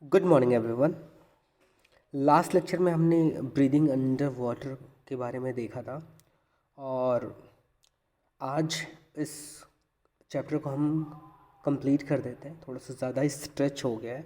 Good morning everyone. Last lecture में हमने breathing under water के बारे में देखा था और आज इस चैप्टर को हम कंप्लीट कर देते हैं। थोड़ा सा ज़्यादा ही स्ट्रेच हो गया है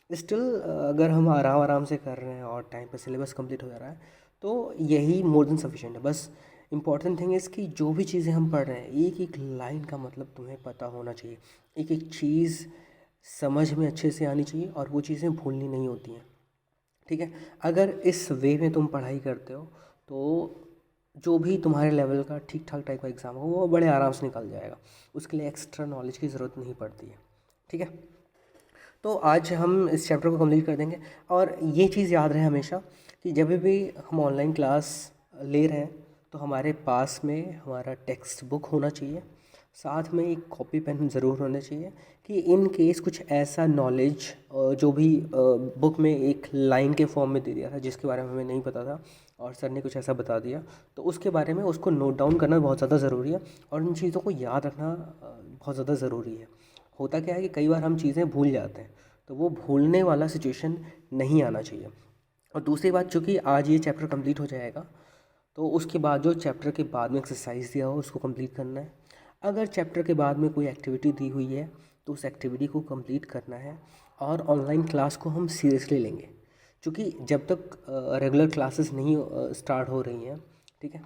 स्टिल। अगर हम आराम आराम से कर रहे हैं और टाइम पे सिलेबस कंप्लीट हो जा रहा है तो यही मोर देन सफिशिएंट है। बस इम्पॉर्टेंट थिंग इज़ कि जो भी चीज़ें हम पढ़ रहे हैं एक एक लाइन का मतलब तुम्हें पता होना चाहिए। एक एक चीज़ समझ में अच्छे से आनी चाहिए और वो चीज़ें भूलनी नहीं होती हैं। ठीक है, अगर इस वे में तुम पढ़ाई करते हो तो जो भी तुम्हारे लेवल का ठीक ठाक टाइप का एग्ज़ाम हो वो बड़े आराम से निकल जाएगा। उसके लिए एक्स्ट्रा नॉलेज की ज़रूरत नहीं पड़ती है। ठीक है, तो आज हम इस चैप्टर को कंप्लीट कर देंगे। और ये चीज़ याद रहे हमेशा कि जब भी हम ऑनलाइन क्लास ले रहे हैं तो हमारे पास में हमारा टेक्स्ट बुक होना चाहिए, साथ में एक कॉपी पेन ज़रूर होना चाहिए कि इन केस कुछ ऐसा नॉलेज जो भी बुक में एक लाइन के फॉर्म में दे दिया था जिसके बारे में हमें नहीं पता था और सर ने कुछ ऐसा बता दिया तो उसके बारे में उसको नोट डाउन करना बहुत ज़्यादा ज़रूरी है और उन चीज़ों को याद रखना बहुत ज़्यादा ज़रूरी है। होता क्या है कि कई बार हम चीज़ें भूल जाते हैं तो वो भूलने वाला सिचुएशन नहीं आना चाहिए। और दूसरी बात, चूँकि आज ये चैप्टर कंप्लीट हो जाएगा तो उसके बाद जो चैप्टर के बाद में एक्सरसाइज दिया हो उसको कंप्लीट करना है। अगर चैप्टर के बाद में कोई एक्टिविटी दी हुई है तो उस एक्टिविटी को कंप्लीट करना है। और ऑनलाइन क्लास को हम सीरियसली लेंगे क्योंकि जब तक रेगुलर क्लासेस नहीं स्टार्ट हो रही हैं, ठीक है,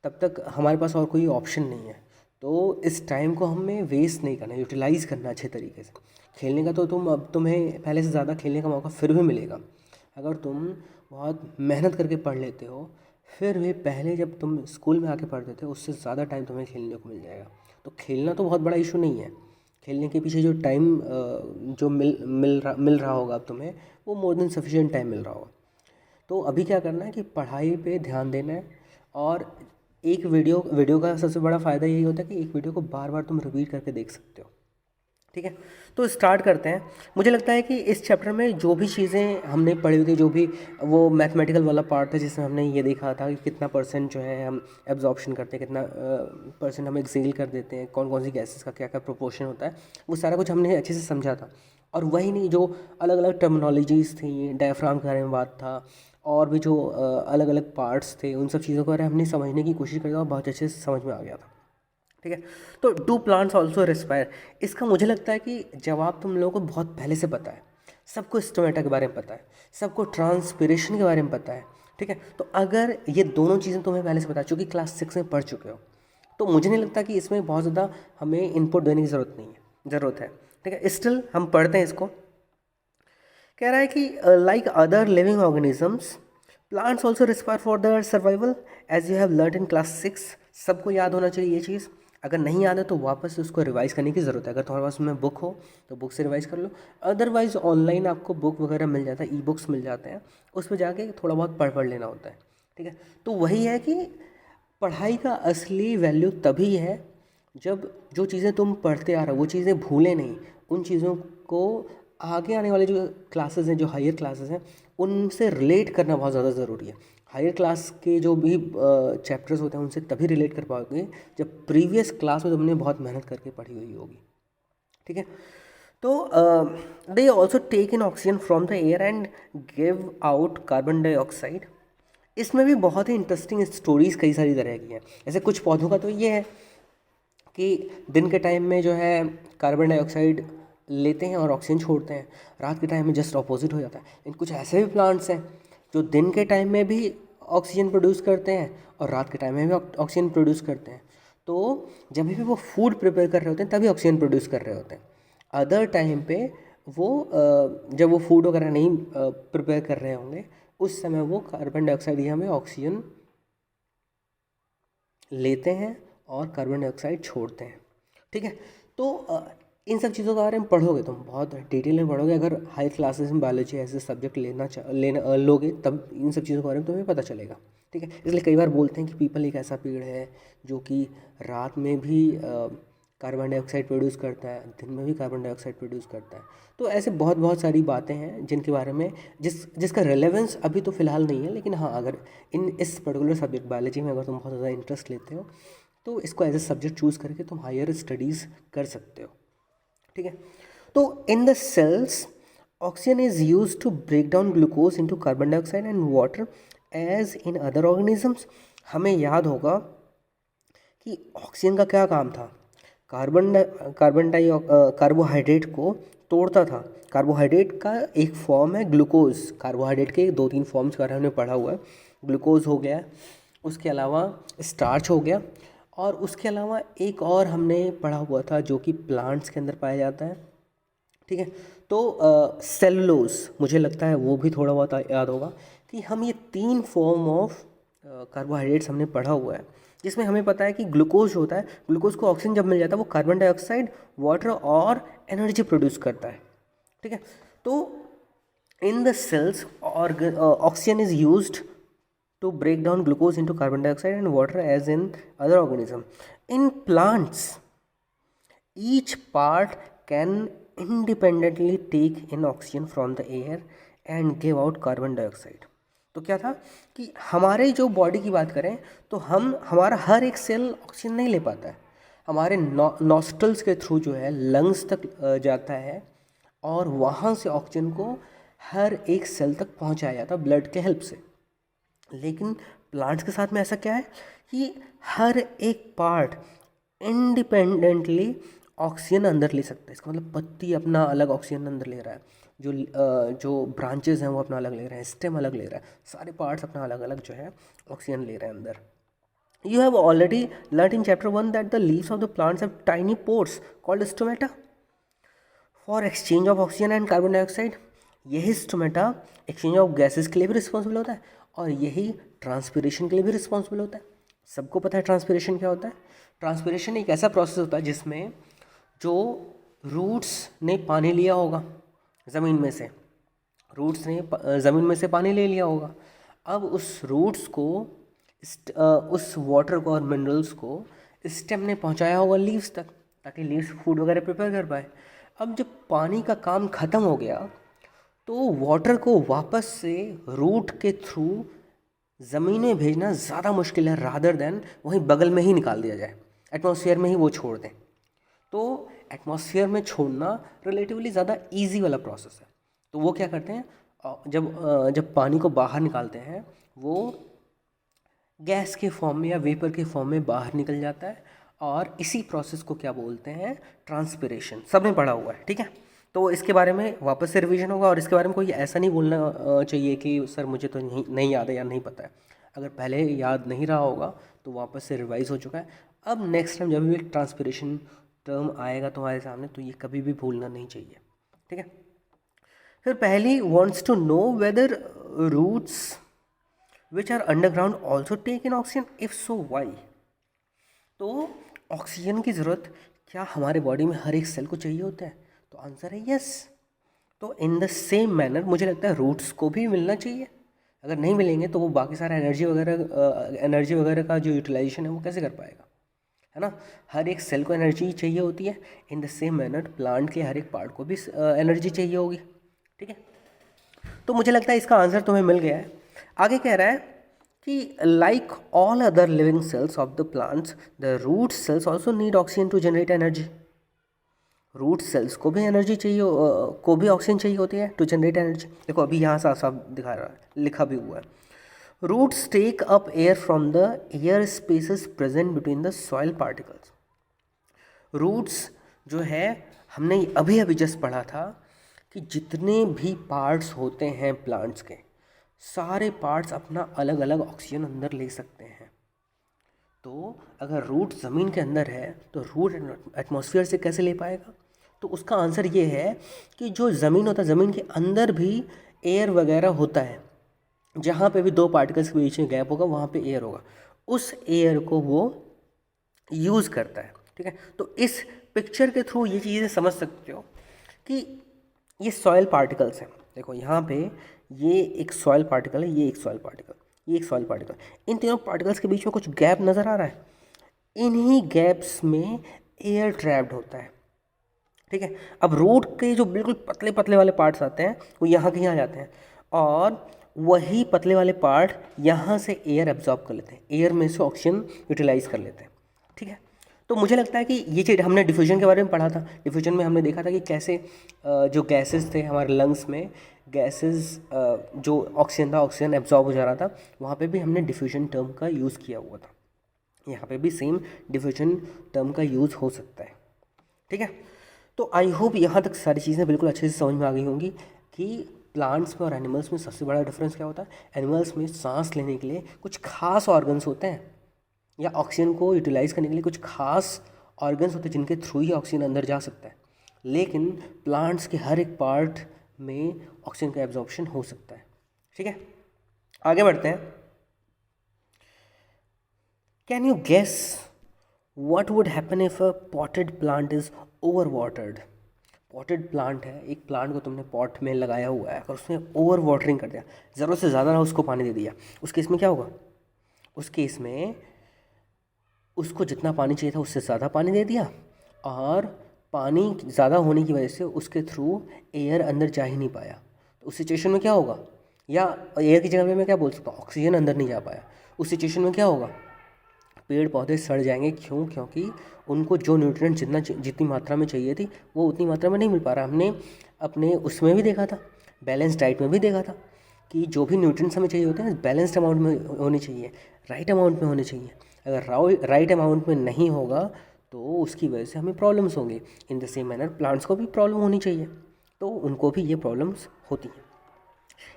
तब तक हमारे पास और कोई ऑप्शन नहीं है। तो इस टाइम को हमें वेस्ट नहीं करना, यूटिलाइज़ करना अच्छे तरीके से। खेलने का तो अब तुम्हें पहले से ज़्यादा खेलने का मौका फिर भी मिलेगा अगर तुम बहुत मेहनत करके पढ़ लेते हो। फिर भी पहले जब तुम स्कूल में आके पढ़ते थे उससे ज़्यादा टाइम तुम्हें खेलने को मिल जाएगा। तो खेलना तो बहुत बड़ा इशू नहीं है। खेलने के पीछे जो टाइम जो मिल रहा होगा अब तुम्हें वो मोर देन सफिशिएंट टाइम मिल रहा होगा। तो अभी क्या करना है कि पढ़ाई पे ध्यान देना है। और एक वीडियो का सबसे बड़ा फ़ायदा यही होता है कि एक वीडियो को बार बार तुम रिपीट करके देख सकते हो। ठीक है, तो स्टार्ट करते हैं। मुझे लगता है कि इस चैप्टर में जो भी चीज़ें हमने पढ़ी हुई थी, जो भी वो मैथमेटिकल वाला पार्ट था जिसमें हमने ये देखा था कि कितना परसेंट जो है हम एब्जॉर्प्शन करते हैं, कितना परसेंट हम एक्सेल कर देते हैं, कौन कौन सी गैसेस का क्या क्या प्रोपोर्शन होता है, वो सारा कुछ हमने अच्छे से समझा था। और वही नहीं, जो अलग अलग टर्मिनोलॉजीज़ थी, डायफ्राम के बारे में बात था और भी जो अलग अलग पार्ट्स थे, उन सब चीज़ों के बारे में हमने समझने की कोशिश करी और बहुत अच्छे से समझ में आ गया था। ठीक है, तो डू प्लांट्स ऑल्सो रेस्पायर, इसका मुझे लगता है कि जवाब तुम लोगों को बहुत पहले से पता है। सबको स्टोमेटा के बारे में पता है, सबको ट्रांसपिरेशन के बारे में पता है। ठीक है, तो अगर ये दोनों चीज़ें तुम्हें पहले से पता है, चूँकि क्लास 6 में पढ़ चुके हो, तो मुझे नहीं लगता कि इसमें बहुत ज़्यादा हमें इनपुट देने की ज़रूरत नहीं है, ज़रूरत है। ठीक है, स्टिल हम पढ़ते हैं इसको। कह रहा है कि like other living organisms plants also respire for their survival as you have learn in class 6। सबको याद होना चाहिए ये चीज़। अगर नहीं याद है तो वापस से उसको रिवाइज़ करने की ज़रूरत है। अगर तुम्हारे पास में बुक हो तो बुक से रिवाइज़ कर लो, अदरवाइज़ ऑनलाइन आपको बुक वगैरह मिल जाता है, ई बुक्स मिल जाते हैं, उस पर जाके थोड़ा बहुत पढ़ लेना होता है। ठीक है, तो वही है कि पढ़ाई का असली वैल्यू तभी है जब जो चीज़ें तुम पढ़ते आ रहे हो वो चीज़ें भूलें नहीं। उन चीज़ों को आगे आने वाले जो क्लासेस हैं, जो हायर क्लासेस हैं, उनसे रिलेट करना बहुत ज़्यादा ज़रूरी है। हायर क्लास के जो भी चैप्टर्स होते हैं उनसे तभी रिलेट कर पाओगे जब प्रीवियस क्लास में तुमने बहुत मेहनत करके पढ़ी हुई होगी। ठीक है, तो they also take in oxygen from the air and give out carbon dioxide. इसमें भी बहुत ही इंटरेस्टिंग स्टोरीज कई सारी तरह की हैं। जैसे कुछ पौधों का तो ये है कि दिन के टाइम में जो है कार्बन डाइऑक्साइड लेते हैं और ऑक्सीजन छोड़ते हैं, रात के टाइम में जस्ट अपोजिट हो जाता है। लेकिन कुछ ऐसे भी प्लांट्स हैं जो दिन के टाइम में भी ऑक्सीजन प्रोड्यूस करते हैं और रात के टाइम में भी ऑक्सीजन प्रोड्यूस करते हैं। तो जब भी वो फूड प्रिपेयर कर रहे होते हैं तभी ऑक्सीजन प्रोड्यूस कर रहे होते हैं। अदर टाइम पे वो जब वो फूड वगैरह नहीं प्रिपेयर कर रहे होंगे उस समय वो कार्बन डाइऑक्साइड या हमें ऑक्सीजन लेते हैं और कार्बन डाइऑक्साइड छोड़ते हैं। ठीक है, तो इन सब चीज़ों के बारे में पढ़ोगे तुम, बहुत डिटेल में पढ़ोगे। अगर हाई क्लासेस में बायोलॉजी ऐसे सब्जेक्ट लोगे तब इन सब चीज़ों के बारे में तुम्हें पता चलेगा। ठीक है, इसलिए कई बार बोलते हैं कि पीपल एक ऐसा पेड़ है जो कि रात में भी कार्बन डाइऑक्साइड प्रोड्यूस करता है, दिन में भी कार्बन डाइऑक्साइड प्रोड्यूस करता है। तो ऐसे बहुत बहुत सारी बातें हैं जिनके बारे में जिसका रेलेवेंस अभी तो फ़िलहाल नहीं है, लेकिन हाँ, अगर इस पर्टिकुलर सब्जेक्ट बायोलॉजी में अगर तुम बहुत ज़्यादा इंटरेस्ट लेते हो तो इसको एज ए सब्जेक्ट चूज़ करके तुम हायर स्टडीज़ कर सकते हो। ठीक है, तो in the cells oxygen is use to break down glucose into carbon dioxide and water as in other organisms. हमें याद होगा कि ऑक्सीजन का क्या काम था, कार्बोहाइड्रेट को तोड़ता था। कार्बोहाइड्रेट का एक फॉर्म है ग्लूकोज। कार्बोहाइड्रेट के 2-3 फॉर्म्स का हमने पढ़ा हुआ है। ग्लूकोज हो गया, उसके अलावा स्टार्च हो गया, और उसके अलावा एक और हमने पढ़ा हुआ था जो कि प्लांट्स के अंदर पाया जाता है। ठीक है, तो सेलुलोज, मुझे लगता है वो भी थोड़ा बहुत याद होगा कि हम ये 3 फॉर्म ऑफ कार्बोहाइड्रेट्स हमने पढ़ा हुआ है, जिसमें हमें पता है कि ग्लूकोज होता है, ग्लूकोज को ऑक्सीजन जब मिल जाता है वो कार्बन डाइऑक्साइड, वाटर और एनर्जी प्रोड्यूस करता है। ठीक है, तो in the cells oxygen is used to break down glucose into carbon dioxide and water as in other organism. In plants, each part can independently take in oxygen from the air and give out carbon dioxide. तो क्या था कि हमारे जो body की बात करें तो हमारा हर एक सेल ऑक्सीजन नहीं ले पाता है। हमारे नॉस्ट्रल्स के थ्रू जो है लंग्स तक जाता है और वहाँ से ऑक्सीजन को हर एक सेल तक पहुँचाया जाता है ब्लड के हेल्प से। लेकिन प्लांट्स के साथ में ऐसा क्या है कि हर एक पार्ट इंडिपेंडेंटली ऑक्सीजन अंदर ले सकता है। इसका मतलब पत्ती अपना अलग ऑक्सीजन अंदर ले रहा है, जो ब्रांचेस हैं वो अपना अलग ले रहे हैं, स्टेम अलग ले रहा है, सारे पार्ट्स अपना अलग अलग जो है ऑक्सीजन ले रहे हैं अंदर। You have already learn in chapter 1 that the leaves of the plants have tiny pores called stomata for exchange of oxygen and carbon dioxide. यही स्टोमेटा एक्सचेंज ऑफ गैसेस के लिए भी रिस्पॉन्सिबल होता है और यही ट्रांसपिरेशन के लिए भी रिस्पॉन्सिबल होता है। सबको पता है ट्रांसपिरेशन क्या होता है। ट्रांसपिरेशन एक ऐसा प्रोसेस होता है जिसमें जो रूट्स ने पानी लिया होगा ज़मीन में से, रूट्स ने ज़मीन में से पानी ले लिया होगा, अब उस रूट्स को उस वाटर को और मिनरल्स को स्टेम ने पहुंचाया होगा लीव्स तक, ताकि लीव्स फूड वगैरह प्रिपेयर कर पाए। अब जब पानी का काम ख़त्म हो गया तो वाटर को वापस से रूट के थ्रू ज़मीन में भेजना ज़्यादा मुश्किल है रादर देन वहीं बगल में ही निकाल दिया जाए, एटमॉस्फेयर में ही वो छोड़ दें। तो एटमॉस्फेयर में छोड़ना रिलेटिवली ज़्यादा इजी वाला प्रोसेस है। तो वो क्या करते हैं, जब पानी को बाहर निकालते हैं वो गैस के फॉर्म में या वेपर के फॉर्म में बाहर निकल जाता है, और इसी प्रोसेस को क्या बोलते हैं, ट्रांसपिरेशन। सबने पढ़ा हुआ है, ठीक है। तो इसके बारे में वापस से रिवीजन होगा, और इसके बारे में कोई ऐसा नहीं बोलना चाहिए कि सर मुझे तो नहीं याद है या नहीं पता है। अगर पहले याद नहीं रहा होगा तो वापस से रिवाइज हो चुका है। अब नेक्स्ट टाइम जब भी ट्रांसपिरेशन टर्म आएगा तुम्हारे सामने तो ये कभी भी भूलना नहीं चाहिए, ठीक है। फिर Paheli wants to know whether roots which are underground also take in oxygen, if so why. तो ऑक्सीजन की ज़रूरत क्या हमारे बॉडी में हर एक सेल को चाहिए होता है, तो आंसर है यस। तो इन द सेम मैनर मुझे लगता है रूट्स को भी मिलना चाहिए। अगर नहीं मिलेंगे तो वो बाकी सारा एनर्जी वगैरह का जो यूटिलाइजेशन है वो कैसे कर पाएगा, है ना। हर एक सेल को एनर्जी चाहिए होती है। In the same manner plant के हर एक पार्ट को भी एनर्जी चाहिए होगी, ठीक है। तो मुझे लगता है इसका आंसर तुम्हें मिल गया है। आगे कह रहा है कि like all other living cells of the plants the root cells also need oxygen to generate energy. Root cells को भी एनर्जी चाहिए, को भी ऑक्सीजन चाहिए होती है टू जनरेट एनर्जी। देखो अभी यहाँ साफ साफ दिखा रहा है, लिखा भी हुआ है। Roots take up air from the air spaces present between the soil particles. Roots जो है हमने अभी अभी जस्ट पढ़ा था कि जितने भी पार्ट्स होते हैं प्लांट्स के, सारे पार्ट्स अपना अलग अलग ऑक्सीजन अंदर ले सकते हैं। तो अगर रूट ज़मीन के अंदर है तो रूट एटमॉस्फेयर से कैसे ले पाएगा, तो उसका आंसर ये है कि जो ज़मीन होता है ज़मीन के अंदर भी एयर वगैरह होता है। जहाँ पे भी दो पार्टिकल्स के बीच में गैप होगा वहाँ पे एयर होगा, उस एयर को वो यूज़ करता है, ठीक है। तो इस पिक्चर के थ्रू ये चीज़ें समझ सकते हो कि ये सॉइल पार्टिकल्स हैं। देखो यहाँ पे ये एक सॉइल पार्टिकल है, ये एक सॉइल पार्टिकल, ये एक सॉइल पार्टिकल। इन तीनों पार्टिकल्स के बीच में कुछ गैप नज़र आ रहा है। इन्हीं गैप्स में एयर ट्रैप्ड होता है, ठीक है। अब रूट के जो बिल्कुल पतले पतले वाले पार्ट्स आते हैं वो यहाँ के यहाँ जाते हैं, और वही पतले वाले पार्ट यहाँ से एयर एब्जॉर्ब कर लेते हैं, एयर में से ऑक्सीजन यूटिलाइज कर लेते हैं, ठीक है। तो मुझे लगता है कि ये चीज़ हमने डिफ्यूजन के बारे में पढ़ा था। डिफ्यूजन में हमने देखा था कि कैसे जो गैसेस थे हमारे लंग्स में, गैसेस जो ऑक्सीजन था, ऑक्सीजन एब्जॉर्ब हो जा रहा था, वहाँ पे भी हमने डिफ्यूजन टर्म का यूज़ किया हुआ था। यहाँ पे भी सेम डिफ्यूजन टर्म का यूज़ हो सकता है। ठीक है, तो आई होप यहाँ तक सारी चीज़ें बिल्कुल अच्छे से समझ में आ गई होंगी कि प्लांट्स में और एनिमल्स में सबसे बड़ा डिफरेंस क्या होता है। एनिमल्स में सांस लेने के लिए कुछ खास ऑर्गन्स होते हैं, या ऑक्सीजन को यूटिलाइज करने के लिए कुछ खास ऑर्गन्स होते हैं जिनके थ्रू ही ऑक्सीजन अंदर जा सकता है। लेकिन प्लांट्स के हर एक पार्ट में ऑक्सीजन का एब्जॉर्प्शन हो सकता है। ठीक है, आगे बढ़ते हैं। Can you guess what would happen if a potted plant is over watered. Potted plant है, एक प्लांट को तुमने पॉट में लगाया हुआ है, अगर उसने ओवर वाटरिंग कर दिया, ज़रूरत से ज़्यादा ना उसको पानी दे दिया, उस केस में क्या होगा? उस केस में उसको जितना पानी चाहिए था उससे ज़्यादा पानी दे दिया, और पानी ज़्यादा होने की वजह से उसके थ्रू एयर अंदर जा ही नहीं पाया। तो उस सिचुएशन में क्या होगा? या एयर की जगह पे मैं क्या बोल सकता हूँ, ऑक्सीजन अंदर नहीं जा पाया। उस सिचुएशन में क्या होगा? पेड़ पौधे सड़ जाएंगे। क्यों? क्योंकि उनको जो न्यूट्रिएंट जितनी मात्रा में चाहिए थी वो उतनी मात्रा में नहीं मिल पा रहा। हमने अपने उसमें भी देखा था, बैलेंस डाइट में भी देखा था कि जो भी न्यूट्रिएंट्स हमें चाहिए होते हैं बैलेंस्ड अमाउंट में होने चाहिए, राइट अमाउंट में होने चाहिए। अगर राइट अमाउंट में नहीं होगा तो उसकी वजह से हमें प्रॉब्लम्स होंगे। In the same manner plants को भी प्रॉब्लम होनी चाहिए, तो उनको भी ये प्रॉब्लम्स होती हैं।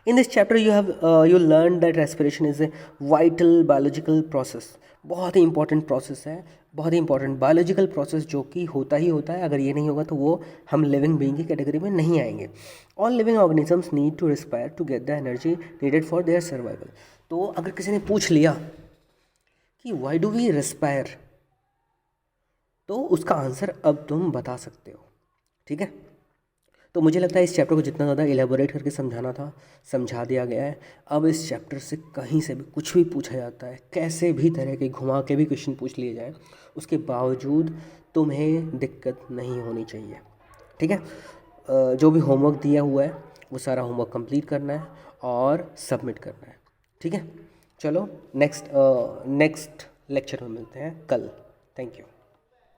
In this chapter you learned that respiration is a vital biological process। बहुत ही इंपॉर्टेंट प्रोसेस है, बहुत ही इंपॉर्टेंट बायोलॉजिकल प्रोसेस, जो कि होता ही होता है। अगर ये नहीं होगा तो वो हम लिविंग बीइंग की कैटेगरी में नहीं आएंगे। All living organisms need to respire to get the energy needed for their survival. तो अगर किसी ने पूछ लिया कि व्हाई डू वी रिस्पायर, तो उसका आंसर अब तुम बता सकते हो। ठीक है, तो मुझे लगता है इस चैप्टर को जितना ज़्यादा एलेबोरेट करके समझाना था समझा दिया गया है। अब इस चैप्टर से कहीं से भी कुछ भी पूछा जाता है, कैसे भी तरह के घुमा के भी क्वेश्चन पूछ लिए जाए, उसके बावजूद तुम्हें दिक्कत नहीं होनी चाहिए। ठीक है, जो भी होमवर्क दिया हुआ है वो सारा होमवर्क कंप्लीट करना है और सबमिट करना है। ठीक है, चलो नेक्स्ट लेक्चर में मिलते हैं कल। Thank you.